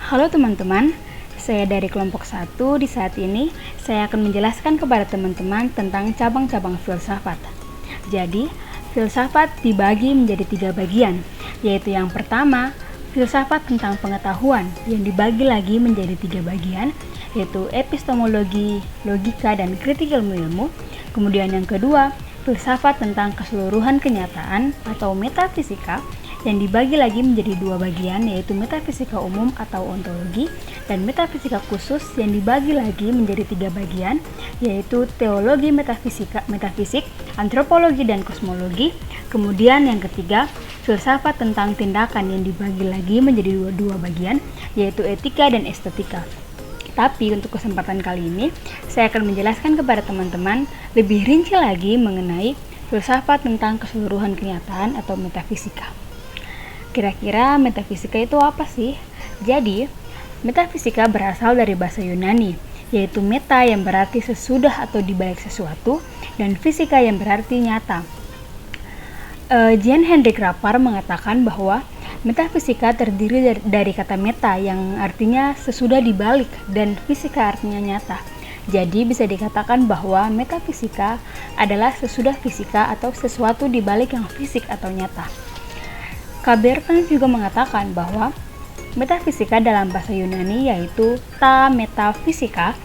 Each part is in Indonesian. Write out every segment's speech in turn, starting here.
Halo teman-teman, saya dari kelompok 1. Di saat ini, saya akan menjelaskan kepada teman-teman tentang cabang-cabang filsafat. Jadi, filsafat dibagi menjadi 3 bagian, yaitu yang pertama, filsafat tentang pengetahuan, yang dibagi lagi menjadi 3 bagian, yaitu epistemologi, logika, dan kritik ilmu-ilmu. Kemudian yang kedua, filsafat tentang keseluruhan kenyataan atau metafisika, yang dibagi lagi menjadi 2 bagian, yaitu metafisika umum atau ontologi dan metafisika khusus yang dibagi lagi menjadi 3 bagian, yaitu teologi metafisik, antropologi dan kosmologi. Kemudian yang ketiga, filsafat tentang tindakan yang dibagi lagi menjadi dua bagian, yaitu etika dan estetika. Tapi untuk kesempatan kali ini, saya akan menjelaskan kepada teman-teman lebih rinci lagi mengenai filsafat tentang keseluruhan kenyataan atau metafisika. Kira-kira metafisika itu apa sih? Jadi, metafisika berasal dari bahasa Yunani, yaitu meta yang berarti sesudah atau di balik sesuatu, dan fisika yang berarti nyata. Jean Hendrik Rapar mengatakan bahwa metafisika terdiri dari kata meta yang artinya sesudah di balik dan fisika artinya nyata. Jadi bisa dikatakan bahwa metafisika adalah sesudah fisika atau sesuatu di balik yang fisik atau nyata. Kaberkan juga mengatakan bahwa metafisika dalam bahasa Yunani yaitu ta metafisika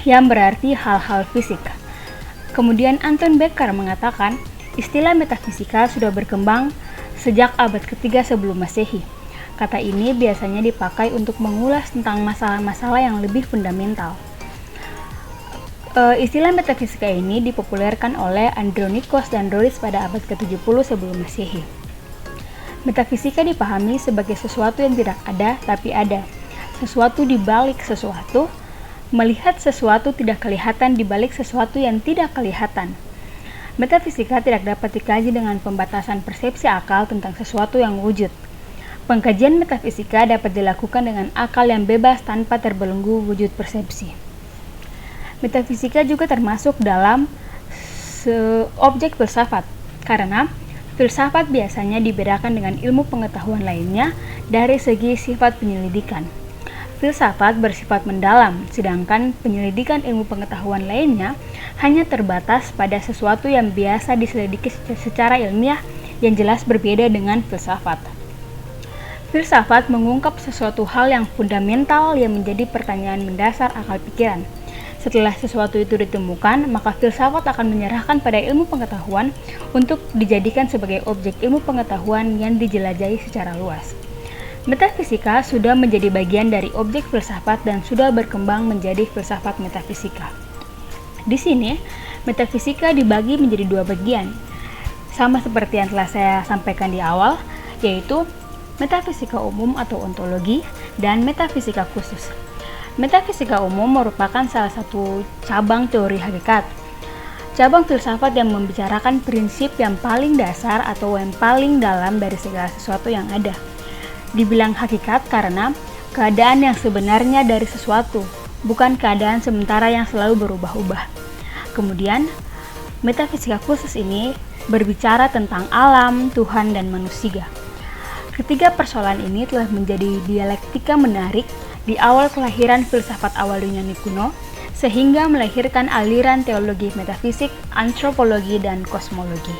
yang berarti hal-hal fisik. Kemudian Anton Becker mengatakan istilah metafisika sudah berkembang sejak abad ketiga sebelum Masehi. Kata ini biasanya dipakai untuk mengulas tentang masalah-masalah yang lebih fundamental. Istilah metafisika ini dipopulerkan oleh Andronikos dan Doris pada abad ke-70 sebelum Masehi. Metafisika dipahami sebagai sesuatu yang tidak ada tapi ada, sesuatu di balik sesuatu, melihat sesuatu tidak kelihatan di balik sesuatu yang tidak kelihatan. Metafisika tidak dapat dikaji dengan pembatasan persepsi akal tentang sesuatu yang wujud. Pengkajian metafisika dapat dilakukan dengan akal yang bebas tanpa terbelenggu wujud persepsi. Metafisika juga termasuk dalam objek filsafat, karena filsafat biasanya dibedakan dengan ilmu pengetahuan lainnya dari segi sifat penyelidikan. Filsafat bersifat mendalam, sedangkan penyelidikan ilmu pengetahuan lainnya hanya terbatas pada sesuatu yang biasa diselidiki secara ilmiah yang jelas berbeda dengan filsafat. Filsafat mengungkap sesuatu hal yang fundamental yang menjadi pertanyaan mendasar akal pikiran. Setelah sesuatu itu ditemukan, maka filsafat akan menyerahkan pada ilmu pengetahuan untuk dijadikan sebagai objek ilmu pengetahuan yang dijelajahi secara luas. Metafisika sudah menjadi bagian dari objek filsafat dan sudah berkembang menjadi filsafat metafisika. Di sini, metafisika dibagi menjadi 2 bagian, sama seperti yang telah saya sampaikan di awal, yaitu metafisika umum atau ontologi dan metafisika khusus. Metafisika umum merupakan salah satu cabang teori hakikat. Cabang filsafat yang membicarakan prinsip yang paling dasar atau yang paling dalam dari segala sesuatu yang ada. Dibilang hakikat karena keadaan yang sebenarnya dari sesuatu, bukan keadaan sementara yang selalu berubah-ubah. Kemudian, metafisika khusus ini berbicara tentang alam, Tuhan, dan manusia. Ketiga persoalan ini telah menjadi dialektika menarik di awal kelahiran filsafat awal Yunani kuno, sehingga melahirkan aliran teologi metafisik, antropologi, dan kosmologi.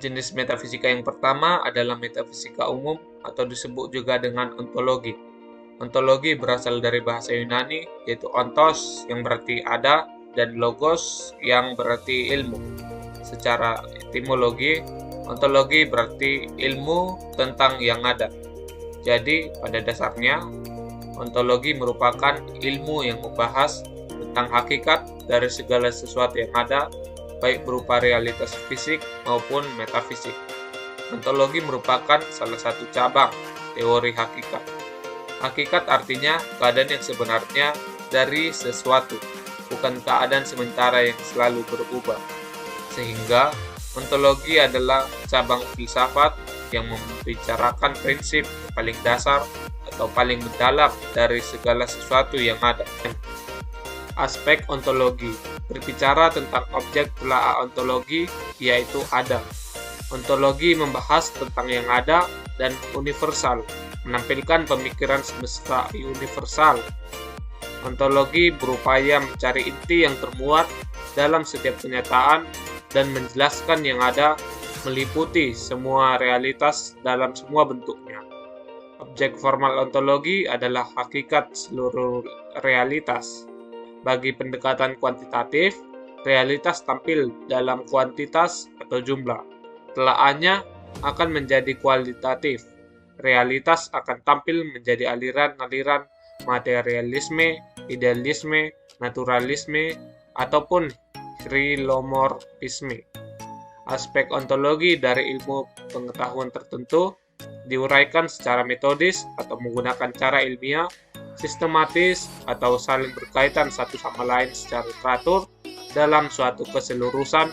Jenis metafisika yang pertama adalah metafisika umum atau disebut juga dengan ontologi. Ontologi berasal dari bahasa Yunani, yaitu ontos yang berarti ada dan logos yang berarti ilmu. Secara etimologi, ontologi berarti ilmu tentang yang ada. Jadi, pada dasarnya, ontologi merupakan ilmu yang membahas tentang hakikat dari segala sesuatu yang ada, baik berupa realitas fisik maupun metafisik. Ontologi merupakan salah satu cabang teori hakikat. Hakikat artinya keadaan yang sebenarnya dari sesuatu, bukan keadaan sementara yang selalu berubah. Sehingga, ontologi adalah cabang filsafat yang membicarakan prinsip paling dasar atau paling mendalam dari segala sesuatu yang ada. Aspek ontologi berbicara tentang objek telaah ontologi, yaitu ada. Ontologi membahas tentang yang ada dan universal, menampilkan pemikiran semesta universal. Ontologi berupaya mencari inti yang termuat dalam setiap kenyataan dan menjelaskan yang ada, meliputi semua realitas dalam semua bentuknya. Objek formal ontologi adalah hakikat seluruh realitas. Bagi pendekatan kuantitatif, realitas tampil dalam kuantitas atau jumlah. Telaahnya akan menjadi kualitatif. Realitas akan tampil menjadi aliran-aliran materialisme, idealisme, naturalisme, ataupun hylomorfisme. Aspek ontologi dari ilmu pengetahuan tertentu diuraikan secara metodis atau menggunakan cara ilmiah, sistematis, atau saling berkaitan satu sama lain secara teratur dalam suatu keseluruhan,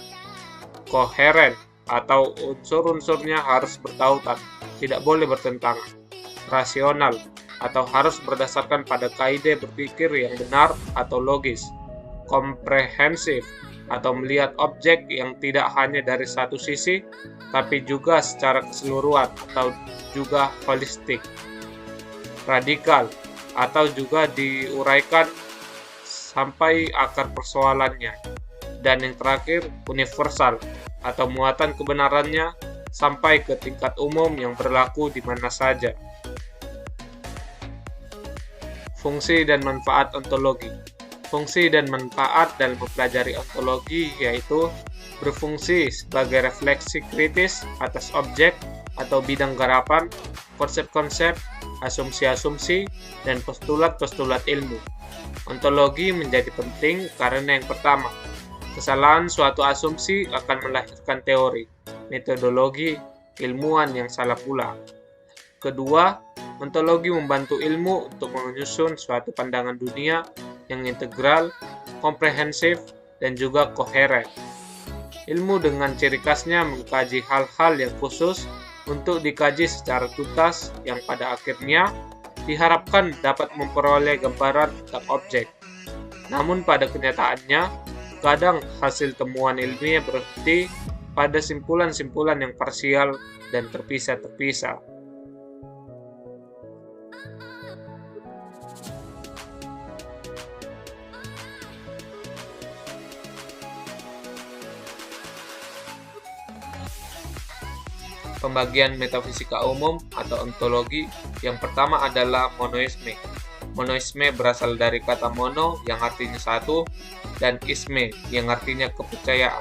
koheren, atau unsur-unsurnya harus bertautan, tidak boleh bertentangan, rasional, atau harus berdasarkan pada kaidah berpikir yang benar atau logis, komprehensif, atau melihat objek yang tidak hanya dari satu sisi, tapi juga secara keseluruhan atau juga holistik, radikal, atau juga diuraikan sampai akar persoalannya, dan yang terakhir universal atau muatan kebenarannya sampai ke tingkat umum yang berlaku di mana saja. Fungsi dan manfaat ontologi. Fungsi dan manfaat dalam mempelajari ontologi yaitu berfungsi sebagai refleksi kritis atas objek atau bidang garapan, konsep-konsep, asumsi-asumsi, dan postulat-postulat ilmu. Ontologi menjadi penting karena yang pertama, kesalahan suatu asumsi akan melahirkan teori, metodologi, ilmuwan yang salah pula. Kedua, ontologi membantu ilmu untuk menyusun suatu pandangan dunia yang integral, komprehensif, dan juga koheren. Ilmu dengan ciri khasnya mengkaji hal-hal yang khusus untuk dikaji secara tuntas yang pada akhirnya diharapkan dapat memperoleh gambaran tentang objek. Namun pada kenyataannya, kadang hasil temuan ilmiah berhenti pada simpulan-simpulan yang parsial dan terpisah-terpisah. Pembagian metafisika umum atau ontologi yang pertama adalah monoisme. Monoisme berasal dari kata mono yang artinya satu dan isme yang artinya kepercayaan.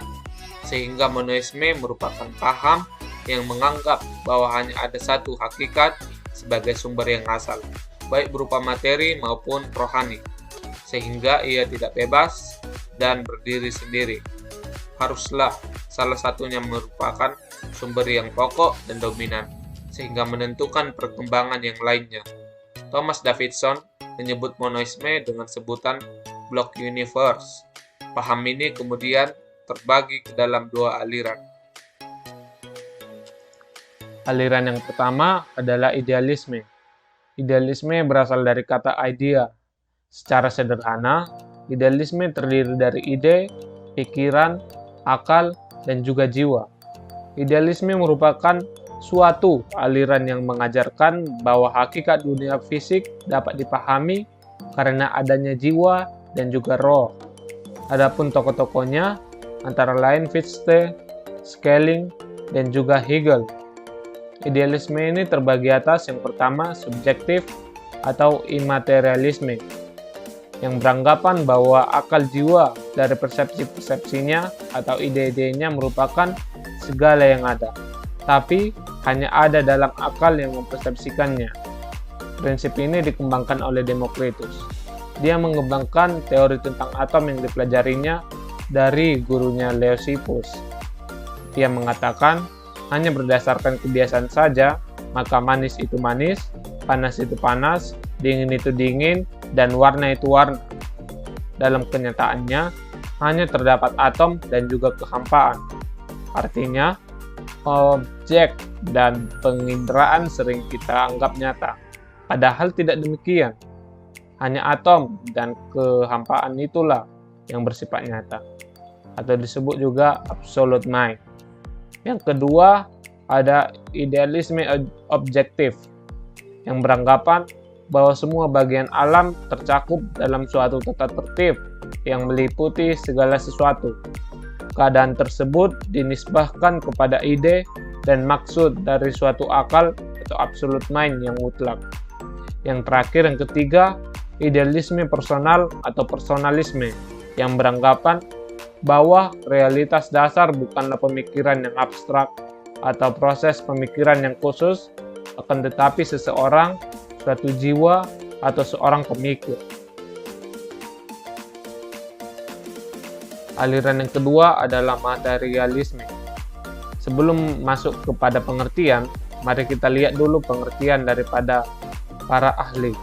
Sehingga monoisme merupakan paham yang menganggap bahwa hanya ada satu hakikat sebagai sumber yang asal, baik berupa materi maupun rohani. Sehingga ia tidak bebas dan berdiri sendiri. Haruslah salah satunya merupakan sumber yang pokok dan dominan, sehingga menentukan perkembangan yang lainnya. Thomas Davidson menyebut monoisme dengan sebutan block universe. Paham ini kemudian terbagi ke dalam dua aliran. Aliran yang pertama adalah idealisme. Idealisme berasal dari kata idea. Secara sederhana, idealisme terdiri dari ide, pikiran, akal, dan juga jiwa. Idealisme merupakan suatu aliran yang mengajarkan bahwa hakikat dunia fisik dapat dipahami karena adanya jiwa dan juga roh. Adapun tokoh-tokohnya antara lain Fichte, Schelling, dan juga Hegel. Idealisme ini terbagi atas yang pertama subjektif atau immaterialisme, yang beranggapan bahwa akal jiwa dari persepsi-persepsinya atau ide-idenya merupakan segala yang ada, tapi hanya ada dalam akal yang mempersepsikannya. Prinsip ini dikembangkan oleh Demokritus. Dia mengembangkan teori tentang atom yang dipelajarinya dari gurunya Leucippus. Dia mengatakan, hanya berdasarkan kebiasaan saja, maka manis itu manis, panas itu panas, dingin itu dingin, dan warna itu warna. Dalam kenyataannya, hanya terdapat atom dan juga kehampaan. Artinya, objek dan penginderaan sering kita anggap nyata, padahal tidak demikian. Hanya atom dan kehampaan itulah yang bersifat nyata, atau disebut juga absolute mind. Yang kedua, ada idealisme objektif, yang beranggapan bahwa semua bagian alam tercakup dalam suatu tata tertib yang meliputi segala sesuatu. Keadaan tersebut dinisbahkan kepada ide dan maksud dari suatu akal atau absolute mind yang mutlak. Yang terakhir, yang ketiga, idealisme personal atau personalisme, yang beranggapan bahwa realitas dasar bukanlah pemikiran yang abstrak atau proses pemikiran yang khusus, akan tetapi seseorang, suatu jiwa, atau seorang pemikir. Aliran yang kedua adalah materialisme. Sebelum masuk kepada pengertian, mari kita lihat dulu pengertian daripada para ahli.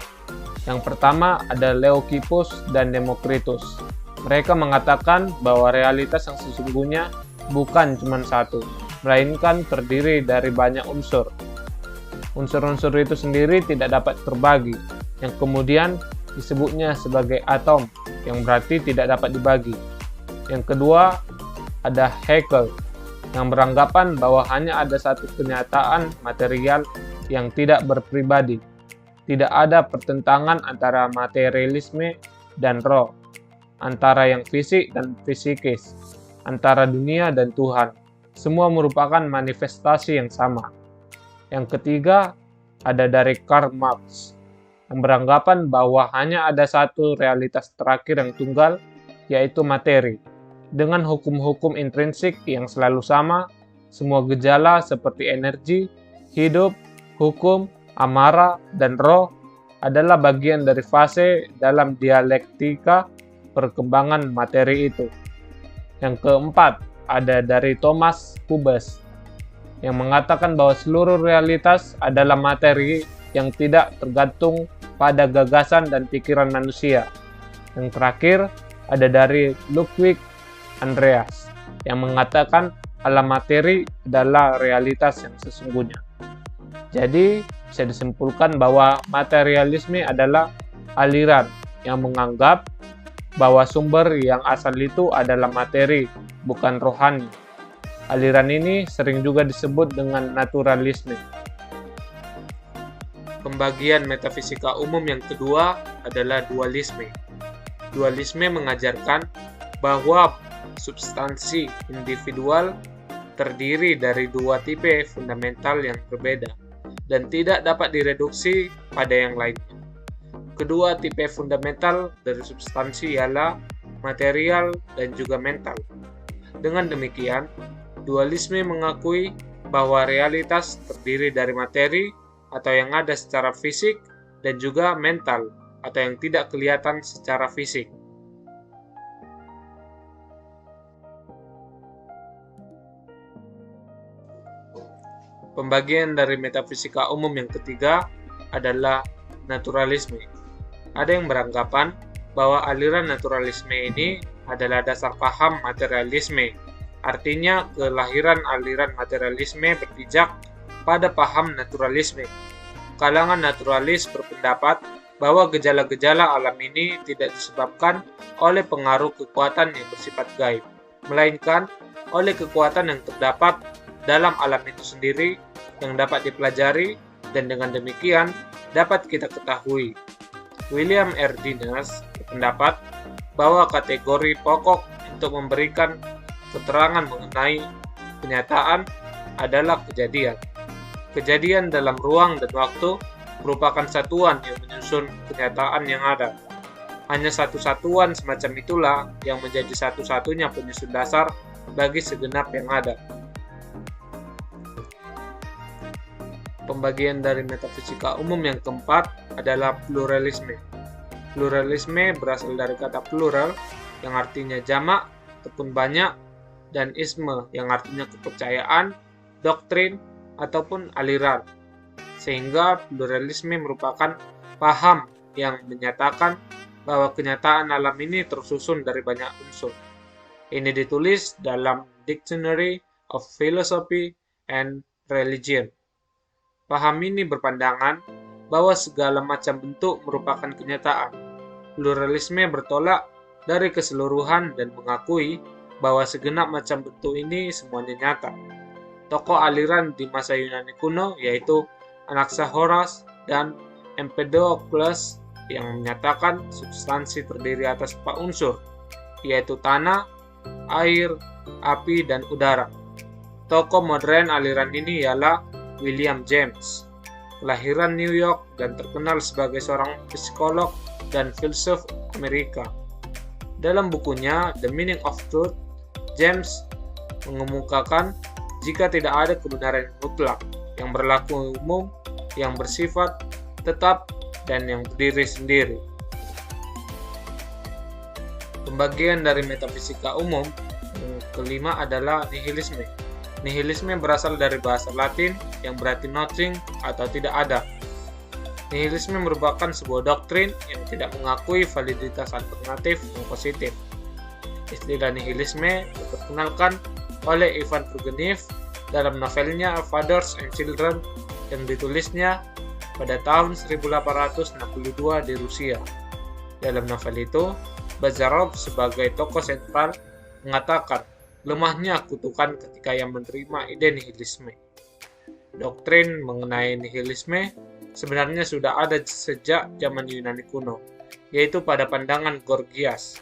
Yang pertama ada Leucippus dan Demokritus. Mereka mengatakan bahwa realitas yang sesungguhnya bukan cuma satu, melainkan terdiri dari banyak unsur. Unsur-unsur itu sendiri tidak dapat terbagi, yang kemudian disebutnya sebagai atom, yang berarti tidak dapat dibagi. Yang kedua, ada Haeckel, yang beranggapan bahwa hanya ada satu kenyataan material yang tidak berpribadi. Tidak ada pertentangan antara materialisme dan roh, antara yang fisik dan fisikis, antara dunia dan Tuhan. Semua merupakan manifestasi yang sama. Yang ketiga, ada dari Karl Marx, yang beranggapan bahwa hanya ada satu realitas terakhir yang tunggal, yaitu materi. Dengan hukum-hukum intrinsik yang selalu sama, semua gejala seperti energi, hidup, hukum, amarah, dan roh adalah bagian dari fase dalam dialektika perkembangan materi itu. Yang keempat, ada dari Thomas Hobbes, yang mengatakan bahwa seluruh realitas adalah materi yang tidak tergantung pada gagasan dan pikiran manusia. Yang terakhir, ada dari Ludwig Andreas, yang mengatakan alam materi adalah realitas yang sesungguhnya. Jadi, bisa disimpulkan bahwa materialisme adalah aliran yang menganggap bahwa sumber yang asal itu adalah materi, bukan rohani. Aliran ini sering juga disebut dengan naturalisme. Pembagian metafisika umum yang kedua adalah dualisme. Dualisme mengajarkan bahwa substansi individual terdiri dari dua tipe fundamental yang berbeda dan tidak dapat direduksi pada yang lainnya. Kedua tipe fundamental dari substansi ialah material dan juga mental. Dengan demikian, dualisme mengakui bahwa realitas terdiri dari materi atau yang ada secara fisik dan juga mental atau yang tidak kelihatan secara fisik. Pembagian dari metafisika umum yang ketiga adalah naturalisme. Ada yang beranggapan bahwa aliran naturalisme ini adalah dasar paham materialisme. Artinya, kelahiran aliran materialisme berpijak pada paham naturalisme. Kalangan naturalis berpendapat bahwa gejala-gejala alam ini tidak disebabkan oleh pengaruh kekuatan yang bersifat gaib, melainkan oleh kekuatan yang terdapat dalam alam itu sendiri yang dapat dipelajari dan dengan demikian dapat kita ketahui. William R. Diners berpendapat bahwa kategori pokok untuk memberikan keterangan mengenai kenyataan adalah kejadian. Kejadian dalam ruang dan waktu merupakan satuan yang menyusun kenyataan yang ada. Hanya satu satuan semacam itulah yang menjadi satu-satunya penyusun dasar bagi segenap yang ada. Pembagian dari metafisika umum yang keempat adalah pluralisme. Pluralisme berasal dari kata plural yang artinya jamak ataupun banyak dan isme yang artinya kepercayaan, doktrin, ataupun aliran. Sehingga pluralisme merupakan paham yang menyatakan bahwa kenyataan alam ini tersusun dari banyak unsur. Ini ditulis dalam Dictionary of Philosophy and Religion. Paham ini berpandangan bahwa segala macam bentuk merupakan kenyataan, Pluralisme bertolak dari keseluruhan dan mengakui bahwa segenap macam bentuk ini semuanya nyata. Tokoh aliran di masa Yunani kuno yaitu Anaxagoras dan Empedocles yang menyatakan substansi terdiri atas 4 unsur, yaitu tanah, air, api, dan udara. Tokoh modern aliran ini ialah William James, kelahiran New York dan terkenal sebagai seorang psikolog dan filsuf Amerika. Dalam bukunya The Meaning of Truth, James mengemukakan jika tidak ada kebenaran mutlak yang berlaku umum, yang bersifat tetap, dan yang berdiri sendiri. Pembagian dari metafisika umum yang kelima adalah nihilisme. Nihilisme berasal dari bahasa Latin yang berarti nothing atau tidak ada. Nihilisme merupakan sebuah doktrin yang tidak mengakui validitas alternatif yang positif. Istilah nihilisme diperkenalkan oleh Ivan Turgenev dalam novelnya Fathers and Children yang ditulisnya pada tahun 1862 di Rusia. Dalam novel itu, Bazarov sebagai tokoh sentral mengatakan lemahnya kutukan ketika ia menerima ide nihilisme. Doktrin mengenai nihilisme sebenarnya sudah ada sejak zaman Yunani kuno, yaitu pada pandangan Gorgias,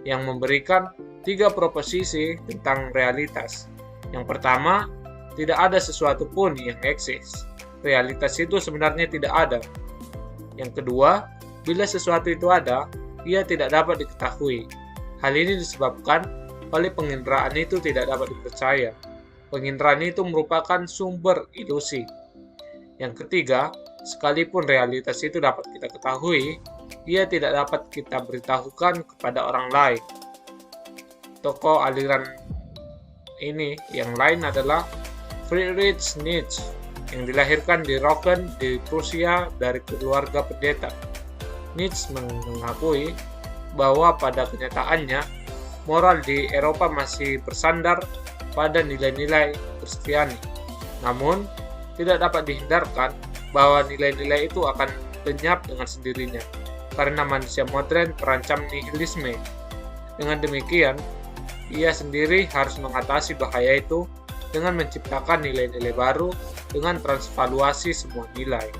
yang memberikan 3 proposisi tentang realitas. Yang pertama, tidak ada sesuatu pun yang eksis. Realitas itu sebenarnya tidak ada. Yang kedua, bila sesuatu itu ada, ia tidak dapat diketahui. Hal ini disebabkan oleh penginderaan itu tidak dapat dipercaya. Penginderaan itu merupakan sumber ilusi. Yang ketiga, sekalipun realitas itu dapat kita ketahui, ia tidak dapat kita beritahukan kepada orang lain. Tokoh aliran ini yang lain adalah Friedrich Nietzsche yang dilahirkan di Röcken di Prusia dari keluarga pendeta. Nietzsche mengakui bahwa pada kenyataannya moral di Eropa masih bersandar pada nilai-nilai Kristiani. Namun, tidak dapat dihindarkan bahwa nilai-nilai itu akan lenyap dengan sendirinya karena manusia modern terancam nihilisme. Dengan demikian, ia sendiri harus mengatasi bahaya itu dengan menciptakan nilai-nilai baru dengan transvaluasi semua nilai.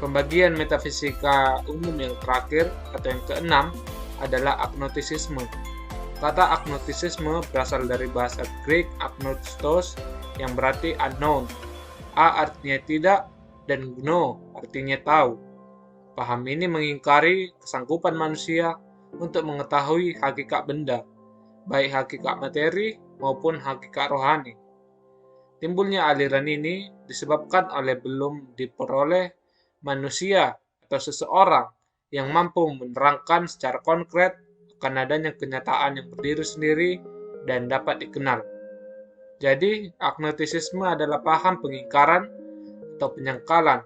Pembagian metafisika umum yang terakhir atau yang keenam adalah agnostisisme. Kata agnostisisme berasal dari bahasa Greek agnostos yang berarti unknown. A artinya tidak dan gno artinya tahu. Paham ini mengingkari kesanggupan manusia untuk mengetahui hakikat benda, baik hakikat materi maupun hakikat rohani. Timbulnya aliran ini disebabkan oleh belum diperoleh manusia atau seseorang yang mampu menerangkan secara konkret akan adanya kenyataan yang berdiri sendiri dan dapat dikenal. Jadi, agnostisisme adalah paham pengingkaran atau penyangkalan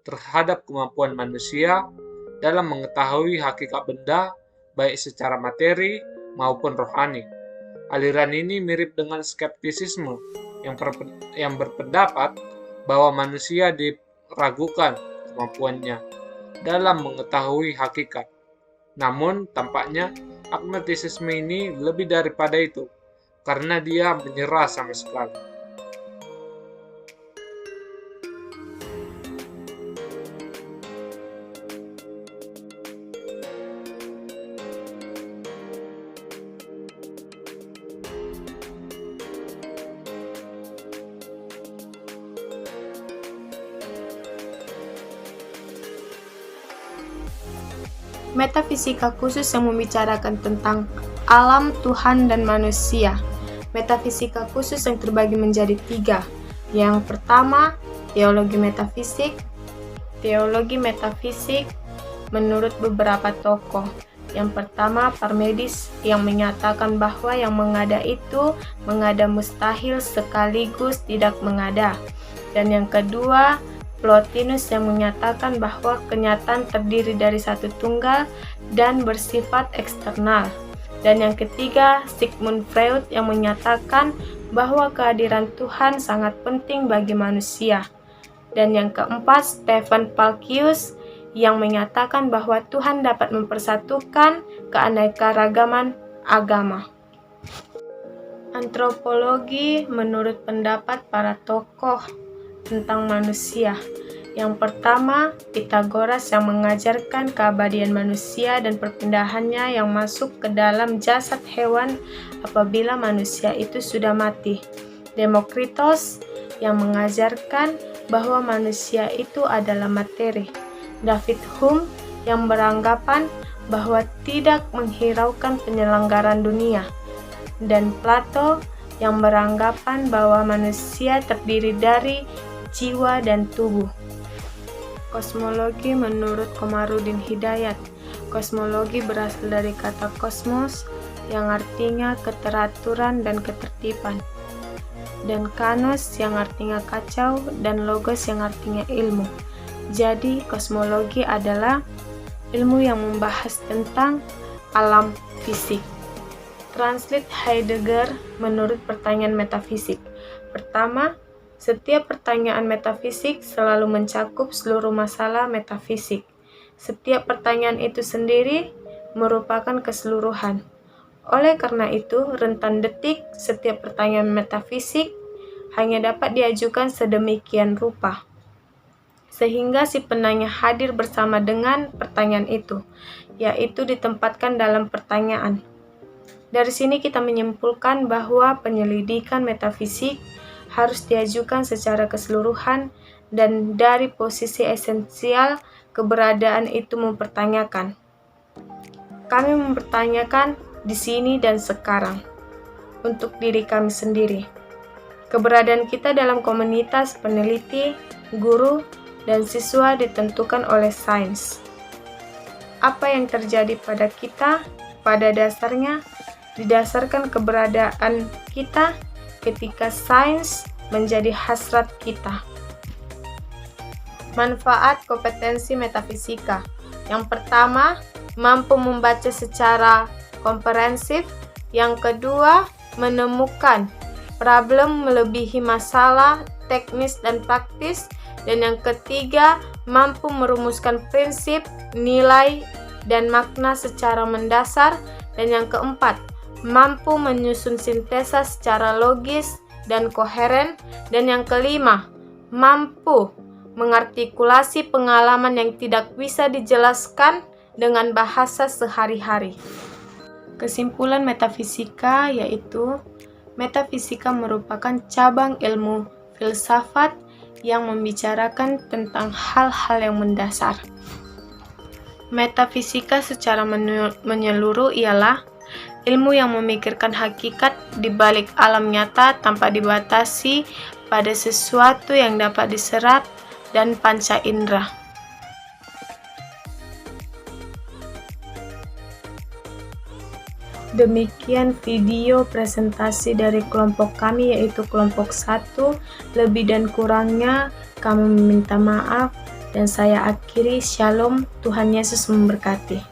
terhadap kemampuan manusia dalam mengetahui hakikat benda baik secara materi maupun rohani. Aliran ini mirip dengan skeptisisme yang berpendapat bahwa manusia diragukan kemampuannya dalam mengetahui hakikat. Namun, tampaknya agnostisisme ini lebih daripada itu, karena dia menyerah sama sekali. Metafisika khusus yang membicarakan tentang alam, Tuhan, dan manusia. Metafisika khusus yang terbagi menjadi 3. Yang pertama, teologi metafisik. Teologi metafisik menurut beberapa tokoh. Yang pertama, Parmenides yang menyatakan bahwa yang mengada itu mengada mustahil sekaligus tidak mengada. Dan yang kedua, Plotinus yang menyatakan bahwa kenyataan terdiri dari satu tunggal dan bersifat eksternal. Dan yang ketiga, Sigmund Freud yang menyatakan bahwa kehadiran Tuhan sangat penting bagi manusia. Dan yang keempat, Stephen Palkius yang menyatakan bahwa Tuhan dapat mempersatukan keanekaragaman agama. Antropologi menurut pendapat para tokoh tentang manusia. Yang pertama, Pythagoras yang mengajarkan keabadian manusia dan perpindahannya yang masuk ke dalam jasad hewan apabila manusia itu sudah mati. Demokritos yang mengajarkan bahwa manusia itu adalah materi. David Hume yang beranggapan bahwa tidak menghiraukan penyelenggaraan dunia. Dan Plato yang beranggapan bahwa manusia terdiri dari jiwa dan tubuh. Kosmologi menurut Komarudin Hidayat. Kosmologi berasal dari kata kosmos yang artinya keteraturan dan ketertiban, dan kanos yang artinya kacau, dan logos yang artinya ilmu. Jadi, kosmologi adalah ilmu yang membahas tentang alam fisik. Translate Heidegger menurut pertanyaan metafisik. Pertama, setiap pertanyaan metafisik selalu mencakup seluruh masalah metafisik. Setiap pertanyaan itu sendiri merupakan keseluruhan. Oleh karena itu, rentan detik setiap pertanyaan metafisik hanya dapat diajukan sedemikian rupa, sehingga si penanya hadir bersama dengan pertanyaan itu, yaitu ditempatkan dalam pertanyaan. Dari sini kita menyimpulkan bahwa penyelidikan metafisik harus diajukan secara keseluruhan dan dari posisi esensial keberadaan itu mempertanyakan. Kami mempertanyakan di sini dan sekarang untuk diri kami sendiri. Keberadaan kita dalam komunitas peneliti, guru, dan siswa ditentukan oleh sains. Apa yang terjadi pada kita, pada dasarnya, didasarkan keberadaan kita ketika sains menjadi hasrat kita. Manfaat kompetensi metafisika. Yang pertama, mampu membaca secara komprehensif. Yang kedua, menemukan problem melebihi masalah teknis dan praktis. Dan yang ketiga, mampu merumuskan prinsip, nilai, dan makna secara mendasar. Dan yang keempat, mampu menyusun sintesa secara logis dan koheren. Dan yang kelima, mampu mengartikulasi pengalaman yang tidak bisa dijelaskan dengan bahasa sehari-hari. Kesimpulan metafisika yaitu, metafisika merupakan cabang ilmu filsafat yang membicarakan tentang hal-hal yang mendasar. Metafisika secara menyeluruh ialah ilmu yang memikirkan hakikat di balik alam nyata tanpa dibatasi pada sesuatu yang dapat diserap dan panca indera. Demikian video presentasi dari kelompok kami, yaitu kelompok 1. Lebih dan kurangnya kami meminta maaf dan saya akhiri. Shalom, Tuhan Yesus memberkati.